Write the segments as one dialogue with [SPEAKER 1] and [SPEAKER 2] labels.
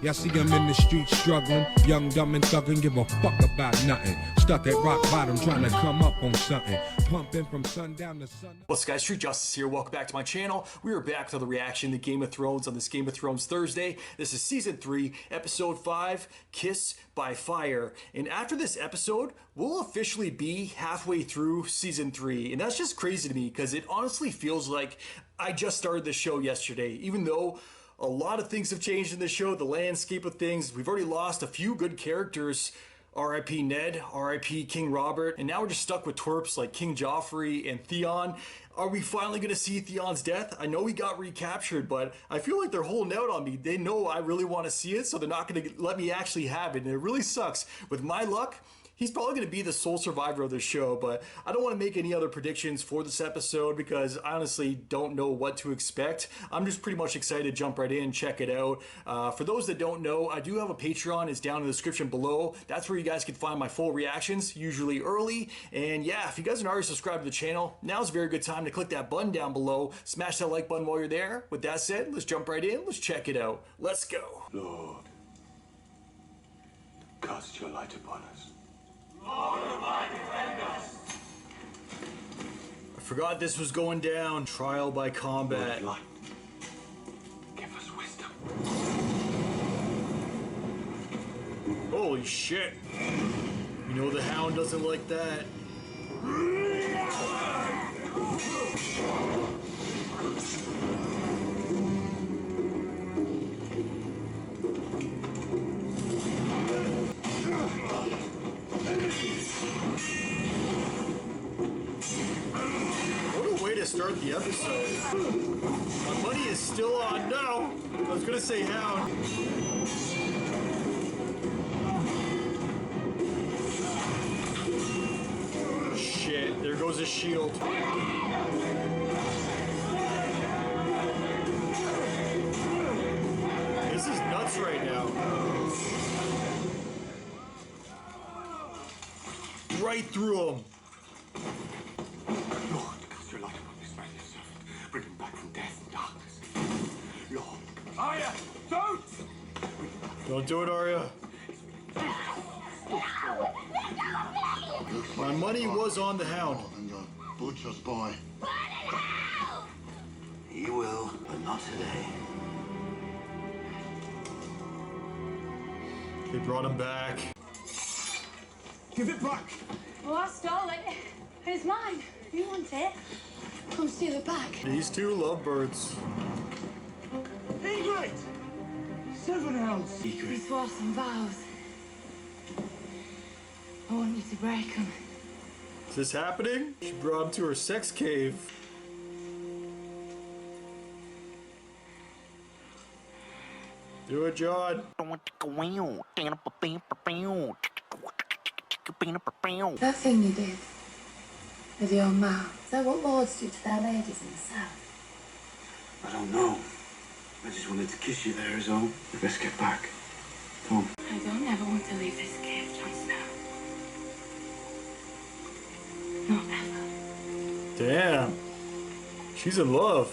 [SPEAKER 1] Y'all see him in the streets struggling, young, dumb, and thuggin', give a fuck about nothing. Stuck at rock bottom, trying to come up on something. Pumping from sundown to sun.
[SPEAKER 2] What's up, guys? Street Justice here. Welcome back to my channel. We are back with the reaction to Game of Thrones on this Game of Thrones Thursday. This is Season 3, Episode 5, Kiss by Fire. And after this episode, we'll officially be halfway through Season 3. And that's just crazy to me because it honestly feels like I just started the show yesterday, even though a lot of things have changed in the show, the landscape of things. We've already lost a few good characters. R.I.P. Ned, R.I.P. King Robert, and now we're just stuck with twerps like King Joffrey and Theon. Are we finally going to see Theon's death? I know he got recaptured, but I feel like they're holding out on me. They know I really want to see it, so they're not going to let me actually have it, and it really sucks. With my luck, he's probably going to be the sole survivor of the show, but I don't want to make any other predictions for this episode because I honestly don't know what to expect. I'm just pretty much excited to jump right in, check it out. For those that don't know, I do have a Patreon. It's down in the description below. That's where you guys can find my full reactions, usually early. And yeah, if you guys are not already subscribed to the channel, now's a very good time to click that button down below. Smash that like button while you're there. With that said, let's jump right in. Let's check it out. Let's go.
[SPEAKER 3] Lord, cast your light upon us.
[SPEAKER 2] I forgot this was going down. Trial by combat.
[SPEAKER 3] Light, give us wisdom.
[SPEAKER 2] Holy shit. You know the Hound doesn't like that. What a way to start the episode. My money is still on. No! I was gonna say Hound. Shit, there goes his shield. This is nuts right now. Right through him.
[SPEAKER 3] Lord, cast your light upon this mighty servant. Bring him back from death and darkness. Lord. Arya, don't!
[SPEAKER 2] Don't do it, Arya. My money was on the Hound.
[SPEAKER 3] And the butcher's boy. He will, but not today.
[SPEAKER 2] They brought him back.
[SPEAKER 3] Give it back!
[SPEAKER 4] Well, I stole it. It's mine. You want it? Come steal it back.
[SPEAKER 2] These two lovebirds.
[SPEAKER 3] Ingrid! 7 hounds.
[SPEAKER 4] We swore some vows. I want you to break them.
[SPEAKER 2] Is this happening? She brought him to her sex cave. Do it, John.
[SPEAKER 4] That thing you did with your mouth, is that what lords do to their ladies in the south?
[SPEAKER 3] I don't know. I just wanted to kiss you there is all. We best get back. Come.
[SPEAKER 4] I don't ever want to leave this cave, Jon Snow. Not ever.
[SPEAKER 2] Damn. She's in love.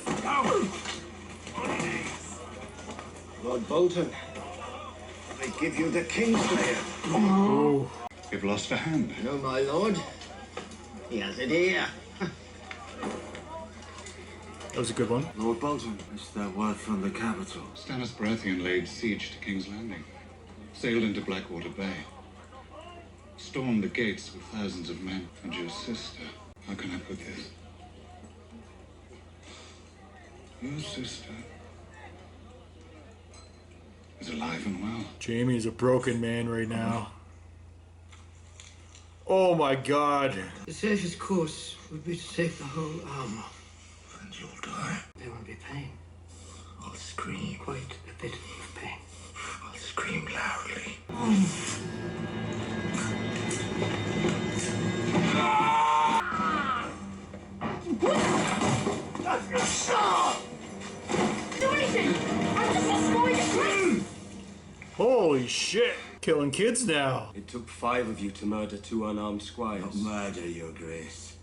[SPEAKER 3] Lord Bolton, I give you the Kingslayer.
[SPEAKER 2] Oh.
[SPEAKER 3] You've lost a hand.
[SPEAKER 5] No, my lord. He has it here.
[SPEAKER 2] That was a good one.
[SPEAKER 3] Lord Bolton, is there word from the capital?
[SPEAKER 6] Stannis Baratheon laid siege to King's Landing, sailed into Blackwater Bay, stormed the gates with thousands of men. And your sister, how can I put this? Your sister is alive and well.
[SPEAKER 2] Jaime's a broken man right now. Oh my god.
[SPEAKER 5] The safest course would be to take the whole armor.
[SPEAKER 3] And you'll die.
[SPEAKER 5] There won't be pain.
[SPEAKER 3] I'll scream.
[SPEAKER 5] Quite a bit of pain.
[SPEAKER 3] I'll scream loudly.
[SPEAKER 4] Do anything! I'm just destroying the place!
[SPEAKER 2] Holy shit. Killing kids now.
[SPEAKER 7] It took 5 of you to murder 2 unarmed squires.
[SPEAKER 3] Not murder, your grace.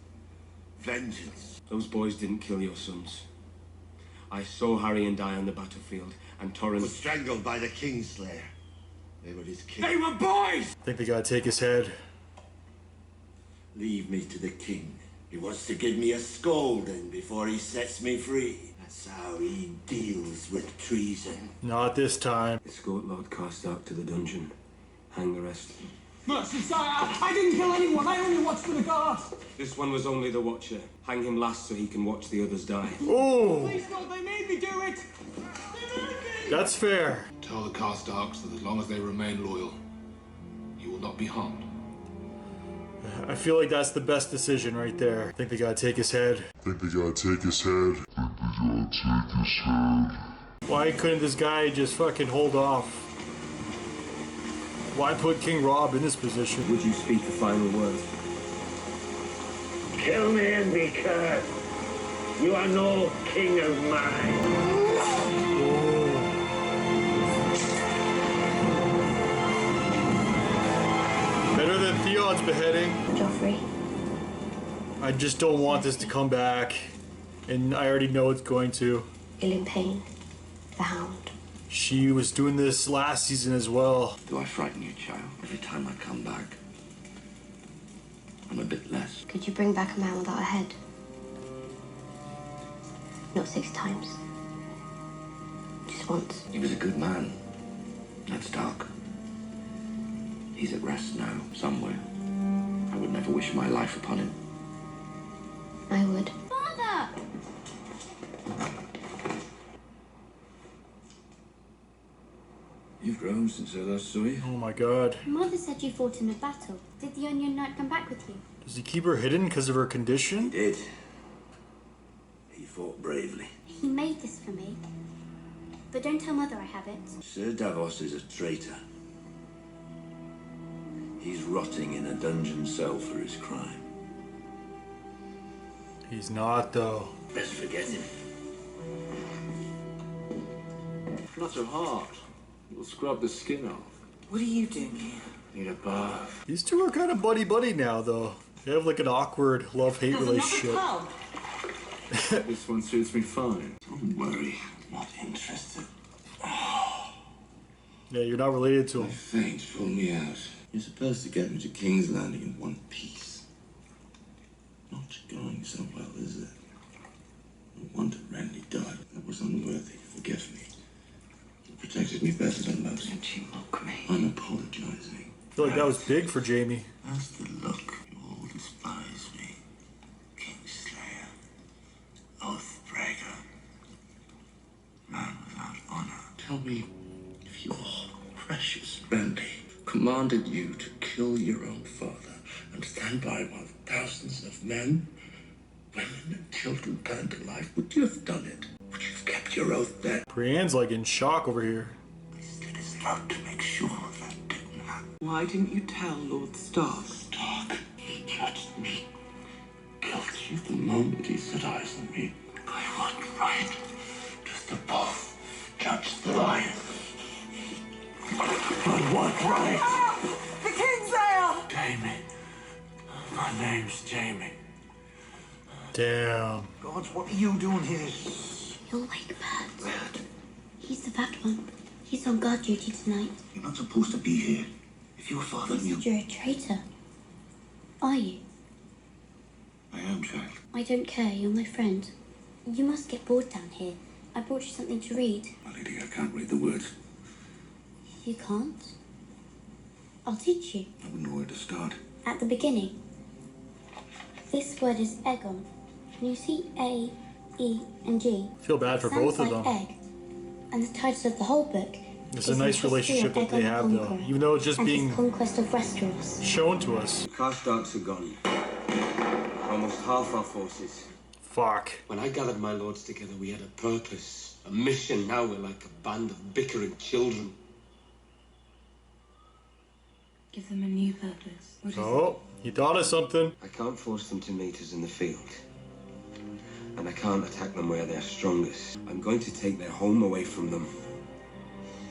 [SPEAKER 3] Vengeance.
[SPEAKER 7] Those boys didn't kill your sons. I saw Harry and die on the battlefield, and Torrent
[SPEAKER 3] Was strangled by the Kingslayer. They were his kin.
[SPEAKER 7] They were boys!
[SPEAKER 8] I think they gotta take his head.
[SPEAKER 3] Leave me to the king. He wants to give me a scolding before he sets me free. That's how he deals with treason.
[SPEAKER 8] Not this time.
[SPEAKER 7] Escort Lord Karstark to the dungeon. Hang the rest.
[SPEAKER 9] Mercy, sire, I didn't kill anyone. I only watched for the guards.
[SPEAKER 7] This one was only the Watcher. Hang him last so he can watch the others die.
[SPEAKER 8] Oh,
[SPEAKER 9] Please, God, they made me do it.
[SPEAKER 8] that's fair.
[SPEAKER 10] Tell the Karstarks that as long as they remain loyal, you will not be harmed.
[SPEAKER 8] I feel like that's the best decision right there. I think they gotta take his head. Why couldn't this guy just fucking hold off? Why put King Robb in this position?
[SPEAKER 7] Would you speak a final word?
[SPEAKER 3] Kill me and be cursed. You are no king of mine.
[SPEAKER 8] Better than Theon's beheading.
[SPEAKER 4] Joffrey,
[SPEAKER 8] I just don't want this to come back. And I already know it's going to.
[SPEAKER 4] Ilyn Payne, the Hound.
[SPEAKER 8] She was doing this last season as well.
[SPEAKER 3] Do I frighten you, child? Every time I come back, I'm a bit less.
[SPEAKER 4] Could you bring back a man without a head? Not 6 times. Just once.
[SPEAKER 3] He was a good man. That's Stark. He's at rest now, somewhere. I would never wish my life upon him.
[SPEAKER 4] I would.
[SPEAKER 11] Father!
[SPEAKER 3] You've grown since I last saw you.
[SPEAKER 8] Oh my god.
[SPEAKER 11] Mother said you fought in a battle. Did the Onion Knight come back with you?
[SPEAKER 8] Does he keep her hidden because of her condition?
[SPEAKER 3] He did. He fought bravely.
[SPEAKER 11] He made this for me. But don't tell Mother I have it.
[SPEAKER 3] Sir Davos is a traitor. He's rotting in a dungeon cell for his crime.
[SPEAKER 8] He's not though.
[SPEAKER 3] Best forget him.
[SPEAKER 10] Not so hard. We'll scrub the skin off.
[SPEAKER 5] What are you doing here?
[SPEAKER 3] Need a bath.
[SPEAKER 8] These two are kind of buddy-buddy now though. They have like an awkward love-hate relationship.
[SPEAKER 10] This one suits me fine.
[SPEAKER 3] Don't worry. Not interested.
[SPEAKER 8] Yeah, you're not related to
[SPEAKER 3] My
[SPEAKER 8] him.
[SPEAKER 3] fangs pull me out. You're supposed to get me to King's Landing in one piece. Not going so well, is it? No wonder Renly died. That was unworthy. Forgive me. You protected me better than most. Don't you mock me? I'm apologizing.
[SPEAKER 8] I feel like that was big for Jaime.
[SPEAKER 3] That's the look. You all despise me. Kingslayer. Oathbreaker. Man without honor. Tell me if your precious Renly commanded you to kill your own father and stand by while thousands of men, women, and children burned alive, would you have done it? Would you have kept your oath then?
[SPEAKER 8] Brienne's like in shock over here.
[SPEAKER 3] I slit his throat to make sure that didn't happen.
[SPEAKER 5] Why didn't you tell Lord Stark?
[SPEAKER 3] Stark, he judged me guilty the moment he set eyes on me. I want right, just above Judge the Lion. I want right.
[SPEAKER 5] The Kingslayer!
[SPEAKER 3] Jaime. My name's Jaime.
[SPEAKER 8] Damn.
[SPEAKER 3] God, what are you doing here?
[SPEAKER 11] You're like Bert. He's the fat one. He's on guard duty tonight.
[SPEAKER 3] You're not supposed to be here. If your father
[SPEAKER 11] You
[SPEAKER 3] knew...
[SPEAKER 11] said you're a traitor. Are you?
[SPEAKER 3] I am, child.
[SPEAKER 11] I don't care. You're my friend. You must get bored down here. I brought you something to read.
[SPEAKER 3] My lady, I can't read the words.
[SPEAKER 11] You can't? I'll teach you.
[SPEAKER 3] I wouldn't know where to start.
[SPEAKER 11] At the beginning. This word is Aegon. Can you see A, E, and G?
[SPEAKER 8] Feel bad for
[SPEAKER 11] Sounds
[SPEAKER 8] both of
[SPEAKER 11] like
[SPEAKER 8] them.
[SPEAKER 11] egg. And the title of the whole book
[SPEAKER 8] It's
[SPEAKER 11] is
[SPEAKER 8] a nice
[SPEAKER 11] The History
[SPEAKER 8] relationship
[SPEAKER 11] of
[SPEAKER 8] that they
[SPEAKER 11] Aegon
[SPEAKER 8] have though.
[SPEAKER 11] Conqueror
[SPEAKER 8] Even though it's just
[SPEAKER 11] and his
[SPEAKER 8] being
[SPEAKER 11] conquest of Westeros.
[SPEAKER 8] shown to us.
[SPEAKER 7] Karstarks are gone. Almost half our forces.
[SPEAKER 8] Fuck.
[SPEAKER 7] When I gathered my lords together, we had a purpose, a mission. Now we're like a band of bickering children.
[SPEAKER 4] Give them a new purpose. What is
[SPEAKER 8] Oh, he thought of something.
[SPEAKER 7] I can't force them to meet us in the field. And I can't attack them where they're strongest. I'm going to take their home away from them.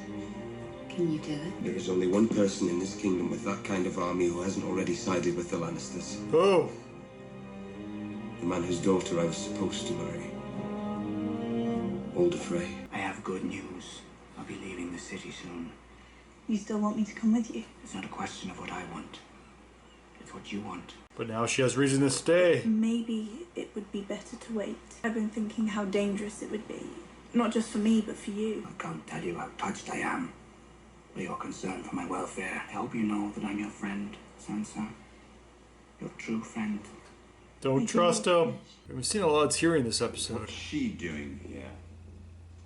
[SPEAKER 4] it? Can you do it?
[SPEAKER 7] There is only one person in this kingdom with that kind of army who hasn't already sided with the Lannisters.
[SPEAKER 8] Oh,
[SPEAKER 7] The man whose daughter I was supposed to marry. Walder Frey.
[SPEAKER 3] I have good news.
[SPEAKER 12] city soon.
[SPEAKER 13] You still want me to come with you?
[SPEAKER 12] It's not a question of what I want. It's what you want.
[SPEAKER 2] But now she has reason to stay.
[SPEAKER 13] Maybe it would be better to wait. I've been thinking how dangerous it would be. Not just for me, but for you.
[SPEAKER 12] I can't tell you how touched I am by your concern for my welfare. I hope you know that I'm your friend, Sansa. Your true friend.
[SPEAKER 2] Don't trust him. We've seen a lot of Tyrion this episode.
[SPEAKER 14] What's she doing here?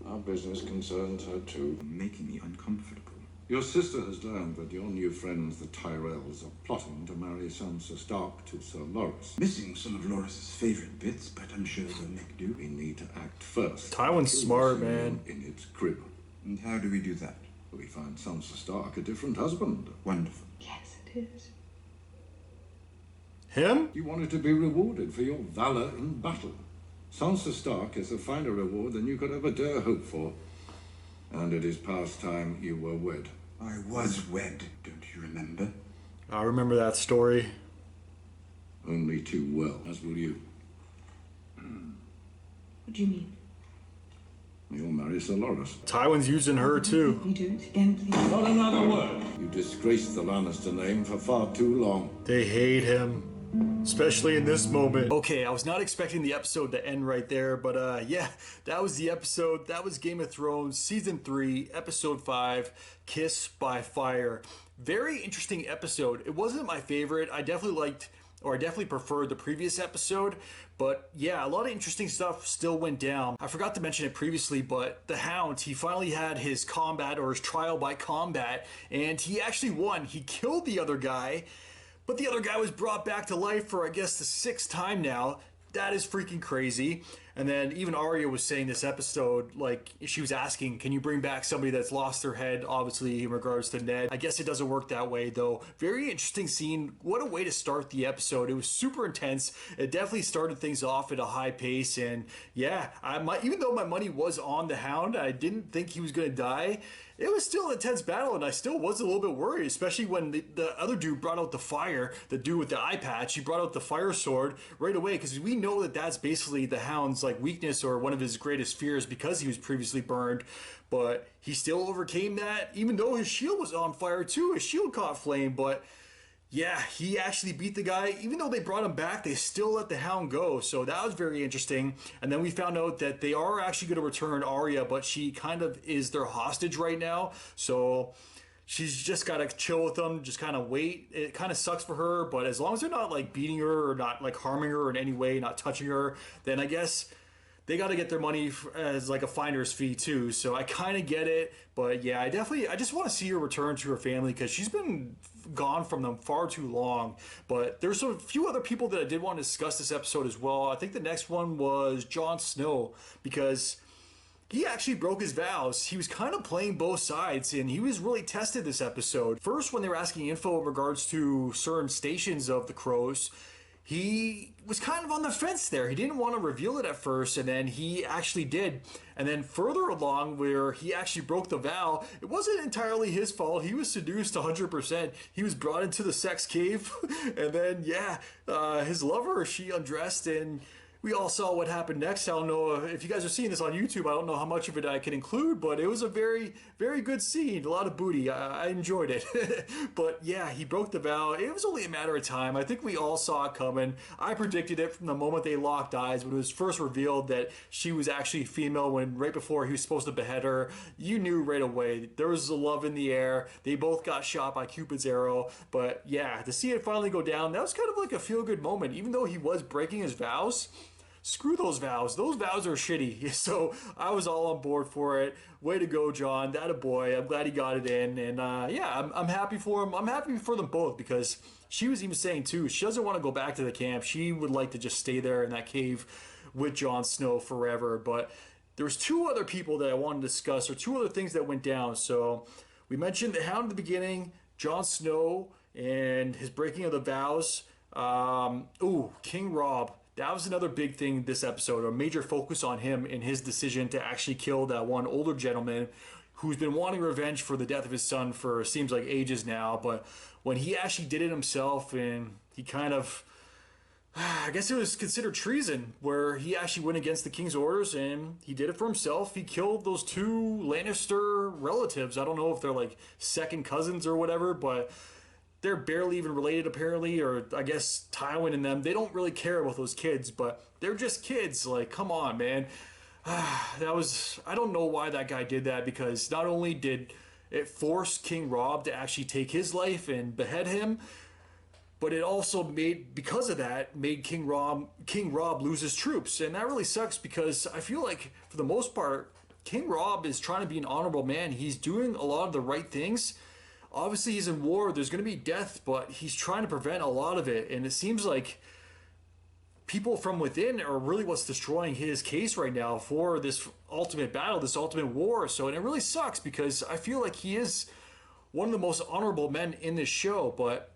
[SPEAKER 10] Our business concerns her too.
[SPEAKER 14] Making me uncomfortable.
[SPEAKER 6] Your sister has learned that your new friends, the Tyrells, are plotting to marry Sansa Stark to Sir Loras.
[SPEAKER 14] Missing some of Loras's favorite bits, but I'm sure they'll make do.
[SPEAKER 6] We need to act first.
[SPEAKER 2] Tywin's smart, man.
[SPEAKER 6] In its crib.
[SPEAKER 14] And how do we do that?
[SPEAKER 6] We find Sansa Stark a different husband.
[SPEAKER 14] Wonderful.
[SPEAKER 13] Yes, it is.
[SPEAKER 2] Him?
[SPEAKER 6] You wanted to be rewarded for your valor in battle. Sansa Stark is a finer reward than you could ever dare hope for. And it is past time you were wed.
[SPEAKER 14] I was wed, don't you remember?
[SPEAKER 2] I remember that story.
[SPEAKER 6] Only too well, as will you.
[SPEAKER 13] What do you mean?
[SPEAKER 6] You'll marry Sir Loras.
[SPEAKER 2] Tywin's using her too.
[SPEAKER 13] Can you do it again, please?
[SPEAKER 10] Not another word.
[SPEAKER 6] You disgraced the Lannister name for far too long.
[SPEAKER 2] They hate him. Especially in this moment. Okay, I was not expecting the episode to end right there, but yeah, that was the episode. That was Game of Thrones Season 3, Episode 5, Kiss by Fire. Very interesting episode. It wasn't my favorite. I definitely preferred the previous episode, but yeah, a lot of interesting stuff still went down. I forgot to mention it previously, but the Hound, he finally had his combat or his trial by combat, and he actually won. He killed the other guy. But the other guy was brought back to life for, I guess, the 6th time now. That is freaking crazy. And then even Arya was saying this episode, like, she was asking, can you bring back somebody that's lost their head, obviously, in regards to Ned? I guess it doesn't work that way, though. Very interesting scene. What a way to start the episode. It was super intense. It definitely started things off at a high pace. And yeah, even though my money was on the Hound, I didn't think he was going to die. It was still an intense battle, and I still was a little bit worried, especially when the other dude brought out the fire, the dude with the eye patch. He brought out the fire sword right away, because we know that that's basically the Hound's like weakness or one of his greatest fears, because he was previously burned. But he still overcame that, even though his shield was on fire too. His shield caught flame, but yeah, he actually beat the guy. Even though they brought him back, they still let the Hound go. So that was very interesting. And then we found out that they are actually going to return Arya, but she kind of is their hostage right now. So she's just got to chill with them, just kind of wait. It kind of sucks for her, but as long as they're not like beating her or not like harming her in any way, not touching her, then I guess they got to get their money as like a finder's fee too. So I kind of get it. But yeah, I just want to see her return to her family, because she's been gone from them far too long. But there's a few other people that I did want to discuss this episode as well. I think the next one was Jon Snow, because he actually broke his vows. He was kind of playing both sides, and he was really tested this episode. First, when they were asking info in regards to certain stations of the Crows, he was kind of on the fence there. He didn't want to reveal it at first, and then he actually did. And then further along, where he actually broke the vow, it wasn't entirely his fault. He was seduced 100%. He was brought into the sex cave, and then, yeah, his lover, she undressed, and we all saw what happened next. I don't know if you guys are seeing this on YouTube. I don't know how much of it I can include, but it was a very, very good scene. A lot of booty. I enjoyed it. But yeah, he broke the vow. It was only a matter of time. I think we all saw it coming. I predicted it from the moment they locked eyes, when it was first revealed that she was actually female, when right before he was supposed to behead her. You knew right away. There was a love in the air. They both got shot by Cupid's arrow. But yeah, to see it finally go down, that was kind of like a feel-good moment. Even though he was breaking his vows, screw those vows. Those vows are shitty. So I was all on board for it. Way to go, Jon. That a boy. I'm glad he got it in. And yeah, I'm happy for him. I'm happy for them both, because she was even saying too, she doesn't want to go back to the camp. She would like to just stay there in that cave with Jon Snow forever. But there was 2 other people that I wanted to discuss, or 2 other things that went down. So we mentioned the Hound at the beginning, Jon Snow and his breaking of the vows. King Robb. That was another big thing this episode, a major focus on him and his decision to actually kill that one older gentleman who's been wanting revenge for the death of his son for seems like ages now. But when he actually did it himself, and he kind of I guess it was considered treason, where he actually went against the king's orders and he did it for himself. He killed those 2 Lannister relatives. I don't know if they're like second cousins or whatever, but they're barely even related apparently, or I guess Tywin and them, they don't really care about those kids, but they're just kids. Like, come on, man. I don't know why that guy did that, because not only did it force King Robb to actually take his life and behead him, but it also made King Robb lose his troops. And that really sucks, because I feel like for the most part, King Robb is trying to be an honorable man. He's doing a lot of the right things. Obviously he's in war, there's going to be death, but he's trying to prevent a lot of it. And it seems like people from within are really what's destroying his case right now for this ultimate battle, this ultimate war. So, and it really sucks, because I feel like he is one of the most honorable men in this show. But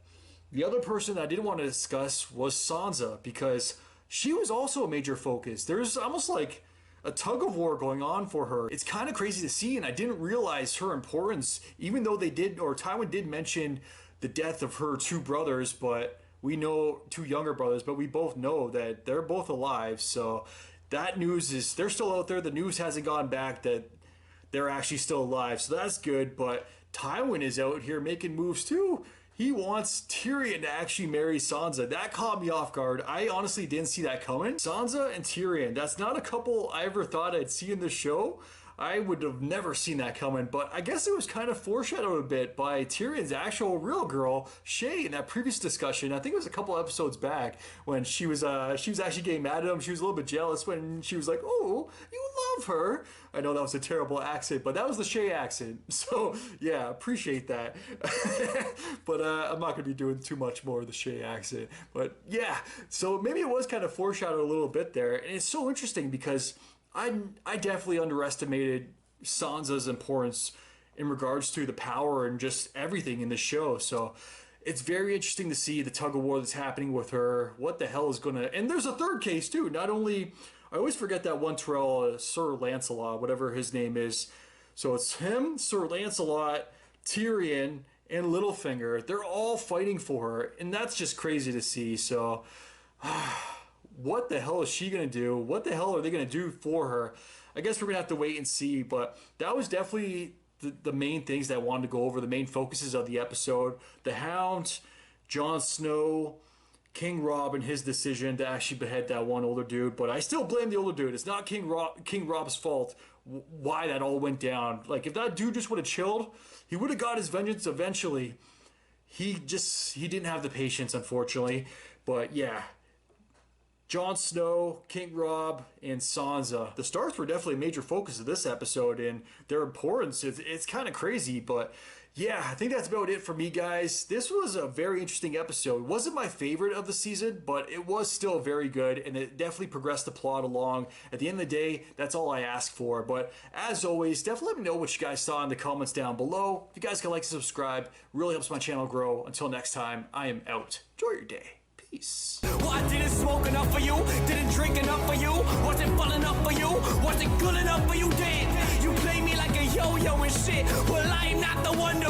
[SPEAKER 2] the other person I did want to discuss was Sansa, because she was also a major focus. There's almost like a tug of war going on for her. It's kind of crazy to see, and I didn't realize her importance, even though Tywin did mention the death of her 2 brothers, but we know 2 younger brothers, but we both know that they're both alive. So that news is, they're still out there. The news hasn't gone back that they're actually still alive. So that's good. But Tywin is out here making moves too. He wants Tyrion to actually marry Sansa. That caught me off guard. I honestly didn't see that coming. Sansa and Tyrion, that's not a couple I ever thought I'd see in the show. I would have never seen that coming, but I guess it was kind of foreshadowed a bit by Tyrion's actual real girl, Shae, in that previous discussion. I think it was a couple episodes back when she was actually getting mad at him. She was a little bit jealous when she was like, "Oh, you love her." I know that was a terrible accent, but that was the Shae accent. So yeah, appreciate that. But I'm not going to be doing too much more of the Shae accent. But yeah, so maybe it was kind of foreshadowed a little bit there, and it's so interesting because I definitely underestimated Sansa's importance in regards to the power and just everything in the show. So it's very interesting to see the tug of war that's happening with her. What the hell is gonna... And there's a third case too. Not only... I always forget that one Tyrell, Sir Lancelot, whatever his name is. So it's him, Sir Lancelot, Tyrion, and Littlefinger. They're all fighting for her. And that's just crazy to see. So... what the hell is she going to do? What the hell are they going to do for her? I guess we're going to have to wait and see, but that was definitely the main things that I wanted to go over, the main focuses of the episode. The Hound, Jon Snow, King Robb and his decision to actually behead that one older dude, but I still blame the older dude. It's not King Robb's fault why that all went down. Like, if that dude just would have chilled, he would have got his vengeance eventually. He didn't have the patience, unfortunately, but yeah. Jon Snow, King Robb, and Sansa. The Starks were definitely a major focus of this episode, and their importance, it's kind of crazy, but yeah, I think that's about it for me, guys. This was a very interesting episode. It wasn't my favorite of the season, but it was still very good, and it definitely progressed the plot along. At the end of the day, that's all I ask for, but as always, definitely let me know what you guys saw in the comments down below. If you guys can like and subscribe, really helps my channel grow. Until next time, I am out. Enjoy your day. Peace.
[SPEAKER 15] Well, I didn't smoke enough for you, didn't drink enough for you, wasn't fun enough for you, wasn't good enough for you, damn. You play me like a yo-yo and shit, well, I'm not the one to